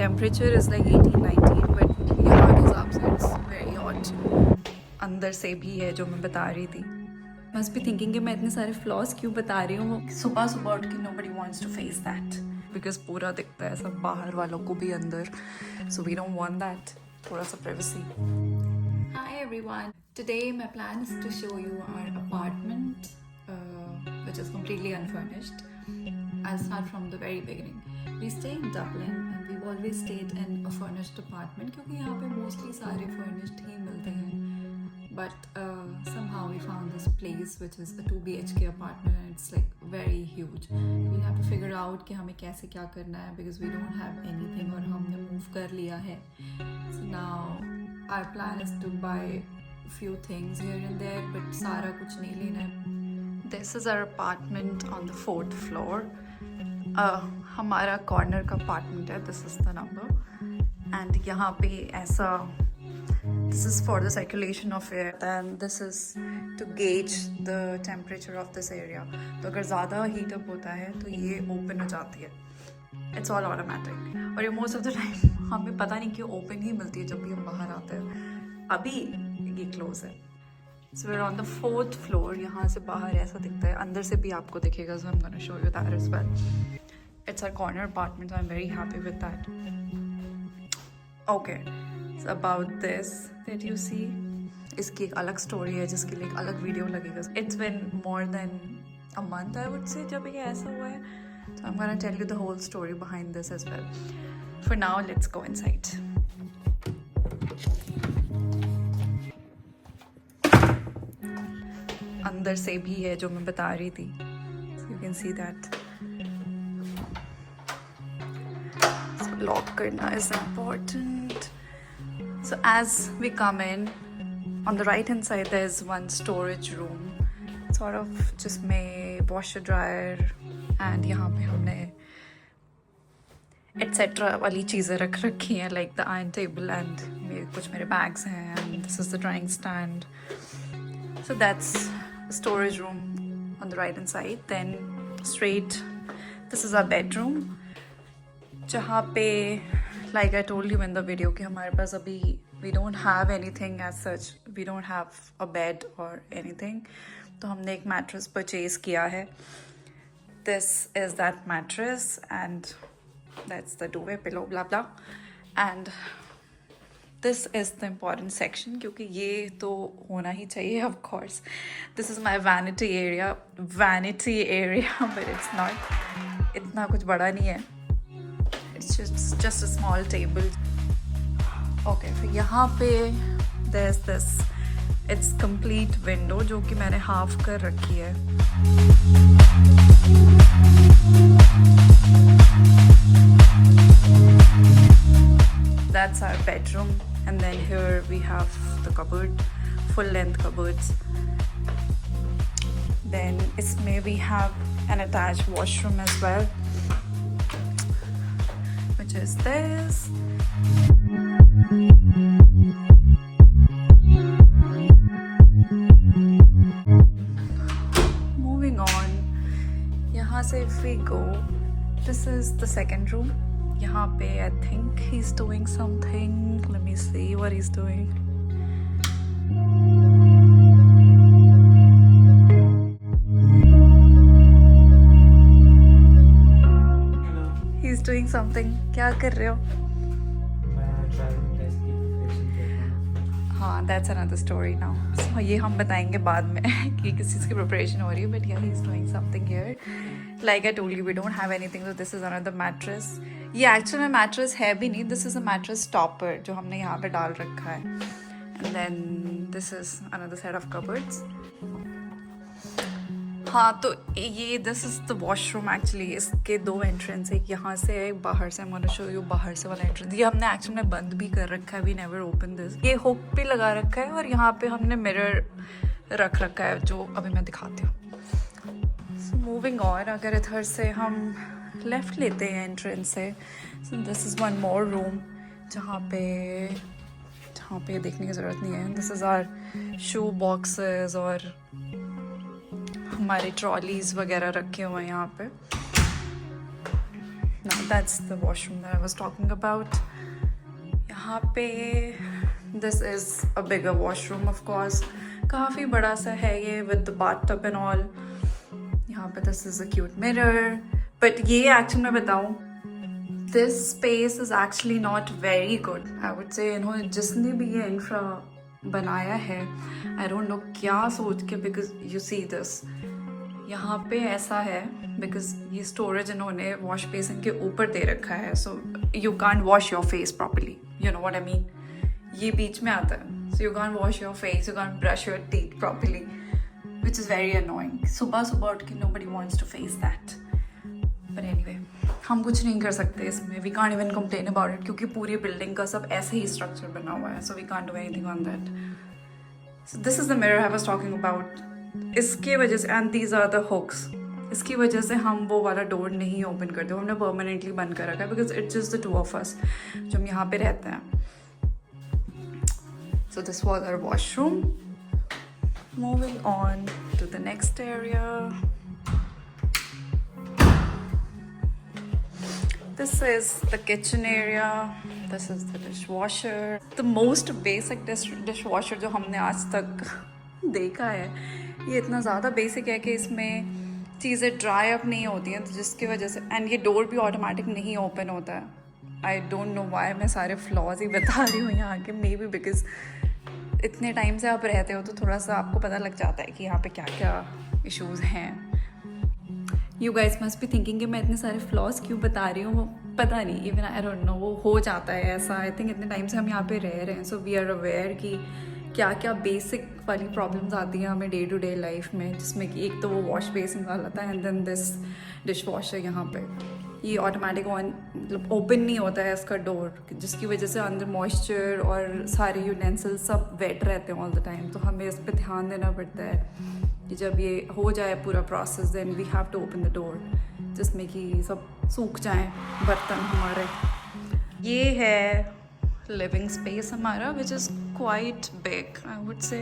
Temperature is like 18-19 but यहाँ के हिसाब से इट्स वेरी हॉट। अंदर से भी है जो मैं बता रही थी। मस्ट बी थिंकिंग कि मैं इतने सारे फ्लॉस क्यों बता रही हूँ। सुबह सुबह उठ के nobody wants to face that because पूरा दिखता है सब बाहर वालों को भी अंदर, so we don't want that, थोड़ा सा privacy. Hi everyone, today my plan is to show you our apartment which is completely unfurnished. I'll start from the very beginning. We stay in Dublin and we've always stayed in a furnished apartment क्योंकि यहाँ पे mostly सारे furnished ही मिलते हैं. But somehow we found this place which is a 2 BHK apartment and it's like very huge. We'll have to figure out कि हमें कैसे क्या करना है because we don't have anything और हमने move कर लिया है. So now our plan is to buy few things here and there but सारा कुछ नहीं लेना है. This is our apartment on the 4th floor. हमारा कॉर्नर का अपार्टमेंट है, this is the number and यहाँ पे ऐसा this is for the circulation of air and this is to gauge the temperature of this area. तो अगर ज़्यादा heat up होता है तो ये ओपन हो जाती है. इट्स ऑल ऑटोमेटिक और ये मोस्ट ऑफ द टाइम हमें पता नहीं क्यों ओपन ही मिलती है जब भी हम बाहर आते हैं. अभी ये क्लोज है. So we're on the 4th floor. यहाँ से बाहर ऐसा दिखता है, अंदर से भी आपको दिखेगा. So I'm gonna show you that as well. It's our corner apartment, so I'm very happy with that. Okay, so about this that you see, इसकी एक अलग story है जिसके लिए एक अलग video लगेगा. It's been more than a month, I would say, जब ये ऐसा हुआ है. So I'm gonna tell you the whole story behind this as well. For now, let's go inside. अंदर से भी है जो मैं बता रही थी. So you can see that. So lock करना is important. So as we come in, on the right hand side there is one storage room, sort of जिसमें washer dryer and यहाँ पे हमने etc वाली चीज़ें रख रखी हैं like the iron table and कुछ मेरे bags हैं and this is the drying stand. So that's storage room on the right hand side. Then straight this is our bedroom जहाँ पे like I told you in the video कि हमारे पास अभी we don't have anything as such, we don't have a bed or anything. तो हमने एक mattress purchase किया है. This is that mattress and that's the duvet pillow blah blah and this is the important section क्योंकि ये तो होना ही चाहिए of course. This is my vanity area but it's not इतना कुछ बड़ा नहीं है. It's just a small table. Okay, फिर यहाँ पे there's this, it's complete window जो कि मैंने half कर रखी है. That's our bedroom. And then here we have the cupboard, full length cupboards. Then इसमें we have an attached washroom as well, which is this. Moving on, यहाँ से if we go, this is the second room. यहाँ पे I think he's doing something. Let me see what he's doing. Hello. He's doing something. क्या कर रहे हो? मैं driving test की preparation कर रहा हूँ. हाँ, that's another story now. So ये हम बताएंगे बाद में कि किस चीज़ की preparation हो रही है. But yeah, he's doing something here. Like I told you, we don't have anything, so this is another mattress. ये एक्चुअल में मैट्रेस है भी नहीं. This is a mattress topper जो हमने यहाँ पे डाल रखा है. And then this is another set of cupboards. हाँ, तो ये this is the washroom actually. इसके 2 एंट्रेंस, एक यहाँ से है, एक बाहर से. मैं शो यू बाहर से वाला एंट्रेंस. ये हमने एक्चुअल में बंद भी कर रखा है. We never open this. ये हुक भी लगा रखा है और यहाँ पे हमने मिरर रख रखा है जो अभी मैं दिखाती हूँ. सो मूविंग ऑन, अगर इधर से हम लेफ़्ट लेते हैं एंट्रेंस से, so this is one more room जहाँ पे देखने की ज़रूरत नहीं है. This is our shoe boxes और हमारे ट्रॉलीज़ वगैरह रखे हुए हैं यहाँ पे. Now that's the washroom that I was talking about. यहाँ पे this is a bigger washroom of course. काफ़ी बड़ा सा है ये with the bathtub and all. यहाँ पे this is a cute mirror. But ये actually मैं बताऊँ, this space is actually not very good. I would say इन्होंने जिसने भी ये infra बनाया है, I don't know क्या सोच के, because you see this. यहाँ पे ऐसा है बिकॉज ये स्टोरेज इन्होंने वॉश बेसिन के ऊपर दे रखा है, so you can't wash your face properly, you know what I mean. ये बीच में आता है, so you can't wash your face, you can't brush your teeth properly, which is very annoying. सुबह सुबह उठ के nobody wants to face that. But anyway, हम कुछ नहीं कर सकते इसमें. We can't even complain about it क्योंकि पूरी बिल्डिंग का सब ऐसे ही स्ट्रक्चर बना हुआ है, so we can't do anything on that. So this is the mirror I was talking about. इसके वजह से, and these are the hooks, इसकी वजह से हम वो वाला डोर नहीं ओपन करते, हमने परमानेंटली बंद कर रखा है because it's just the two of us जो हम यहाँ पे रहते हैं. So this was our washroom. Moving on to the next area. This is the kitchen area. This is the dishwasher. The most basic dishwasher जो हमने आज तक देखा है. ये इतना ज़्यादा बेसिक है कि इसमें चीज़ें ड्राई अप नहीं होती हैं, तो जिसकी वजह से, एंड ये डोर भी ऑटोमेटिक नहीं ओपन होता है. आई डोंट नो वाई मैं सारे फ्लॉज ही बता रही हूँ यहाँ के. मे बी बिकॉज इतने टाइम से आप रहते हो तो थोड़ा सा आपको पता लग जाता है कि यहाँ पे क्या क्या इश्यूज़ हैं. You guys must be thinking कि मैं इतने सारे फ्लॉज क्यों बता रही हूँ. वो पता नहीं, इवन आई डोंट नो, वो हो जाता है ऐसा. आई थिंक इतने टाइम से हम यहाँ पे रह रहे हैं, सो वी आर अवेयर कि क्या क्या बेसिक वाली प्रॉब्लम्स आती हैं हमें डे टू डे लाइफ में, जिसमें कि एक तो वो वॉश बेसिन वाला था and then this dish washer. यहाँ पे ये ऑटोमेटिक ऑन, मतलब ओपन नहीं होता है इसका डोर, जिसकी वजह से अंदर मॉइस्चर और सारे यूटेंसिल्स सब वेट रहते हैं ऑल द टाइम. तो हमें इस पर ध्यान देना पड़ता है कि जब ये हो जाए पूरा process, then we have to open the door, जिसमें कि सब सूख जाएं बर्तन हमारे. ये है लिविंग स्पेस हमारा, which is quite big I would say.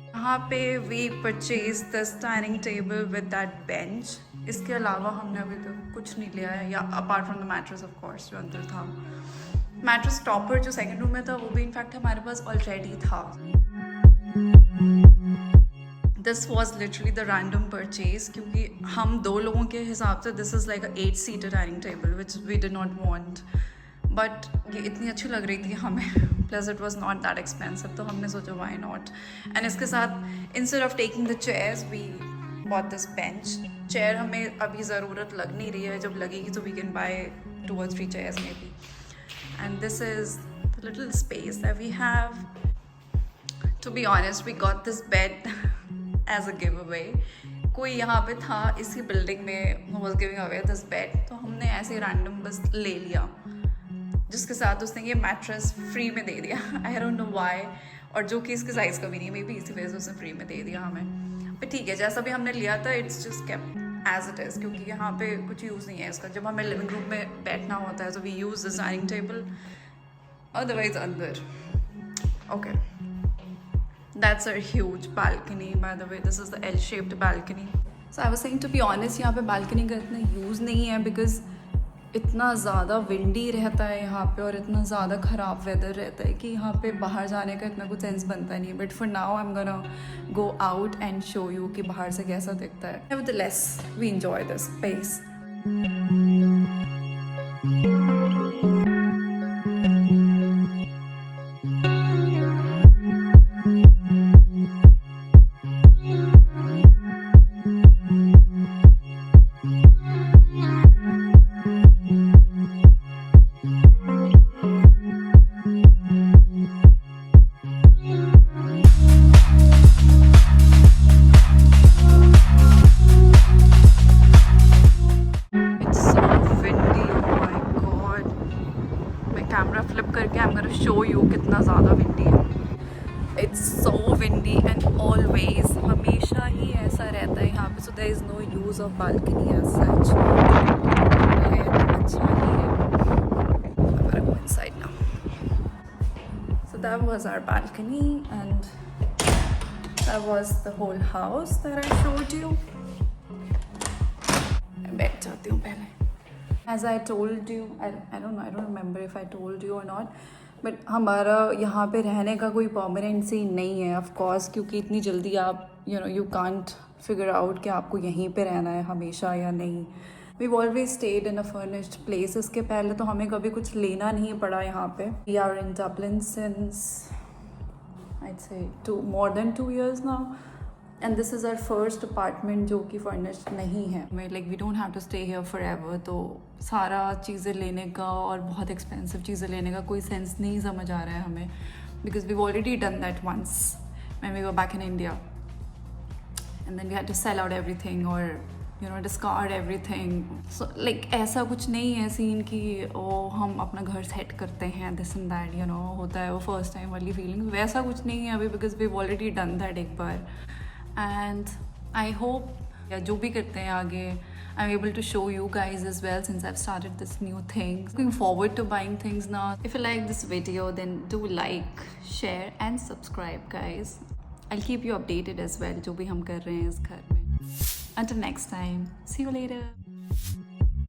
यहाँ पे we purchase this dining table with that bench. इसके अलावा हमने अभी तक कुछ नहीं लिया है, या apart from the mattress of course जो अंदर था. मैट्रेस टॉपर जो सेकंड रूम में था वो भी इनफैक्ट हमारे पास ऑलरेडी था. This was literally the random purchase, क्योंकि हम 2 लोगों के हिसाब से this is like a eight seater dining table which we did not want. But ये इतनी अच्छी लग रही थी हमें, plus it was not that expensive, तो हमने सोचा वाई नॉट. एंड इसके साथ instead of taking the chairs we bought this bench. Chair हमें अभी ज़रूरत लग नहीं रही है, जब लगेगी तो we can buy 2 or 3 chairs maybe. And this is the little space that we have. To be honest, we got this bed as a giveaway. कोई यहाँ पे था इसी बिल्डिंग में who was giving away this bed, तो हमने ऐसे random बस ले लिया, जिसके साथ उसने ये मैट्रेस फ्री में दे दिया. आई डोंट नो वाई, और जो कि इसके साइज़ का भी नहीं है, मे बी इसी वजह से उसने फ्री में दे दिया हमें. पर ठीक है, जैसा भी हमने लिया था it's just kept as it is, क्योंकि यहाँ पे कुछ यूज़ नहीं है इसका. जब हमें लिविंग रूम में बैठना होता है तो we use this dining table, otherwise अंदर. Okay, that's a huge balcony, by the way. This is the L-shaped balcony. So I was saying, to be honest, यहाँ पे balcony का इतना यूज़ नहीं है because इतना ज़्यादा विंडी रहता है यहाँ पे, और इतना ज़्यादा ख़राब वेदर रहता है कि यहाँ पे बाहर जाने का इतना कुछ सेंस बनता नहीं. But for now I am gonna go out and show you कि बाहर से कैसा दिखता है. Nevertheless, we enjoy this space. Camera flip करके I am gonna show you कितना ज़्यादा विंडी है. It's so windy and always, हमेशा ही ऐसा रहता है यहाँ पे. So there is no use of balcony as such. अच्छा ही है. I'm gonna go inside now. So that was our balcony and that was the whole house that I showed you. As I told you, I don't remember if I told you or not, but हमारा यहाँ पे रहने का कोई permanency नहीं है of course, क्योंकि इतनी जल्दी आप you can't figure out कि आपको यहीं पे रहना है हमेशा या नहीं. We've always stayed in a furnished place. इसके पहले तो हमें कभी कुछ लेना नहीं पड़ा यहाँ पे. We are in Dublin since I'd say more than 2 years now. And this is our first apartment जो कि furnished नहीं है. Like we don't have to stay here forever. तो सारा चीज़ें लेने का और बहुत expensive चीज़ें लेने का कोई sense नहीं समझ आ रहा है हमें. Because we've already done that once when we were back in India. And then we had to sell out everything or discard everything. So like ऐसा कुछ नहीं है सीन कि हम अपना घर सेट करते हैं this and that, होता है वो first time वाली feeling. वैसा कुछ नहीं है अभी because we've already done that एक बार. And I hope जो भी करते हैं आगे I'm able to show you guys as well since I've started this new thing. Looking forward to buying things now. If you like this video, then do like, share and subscribe guys. I'll keep you updated as well जो भी हम कर रहे हैं इस घर में. Until next time, see you later.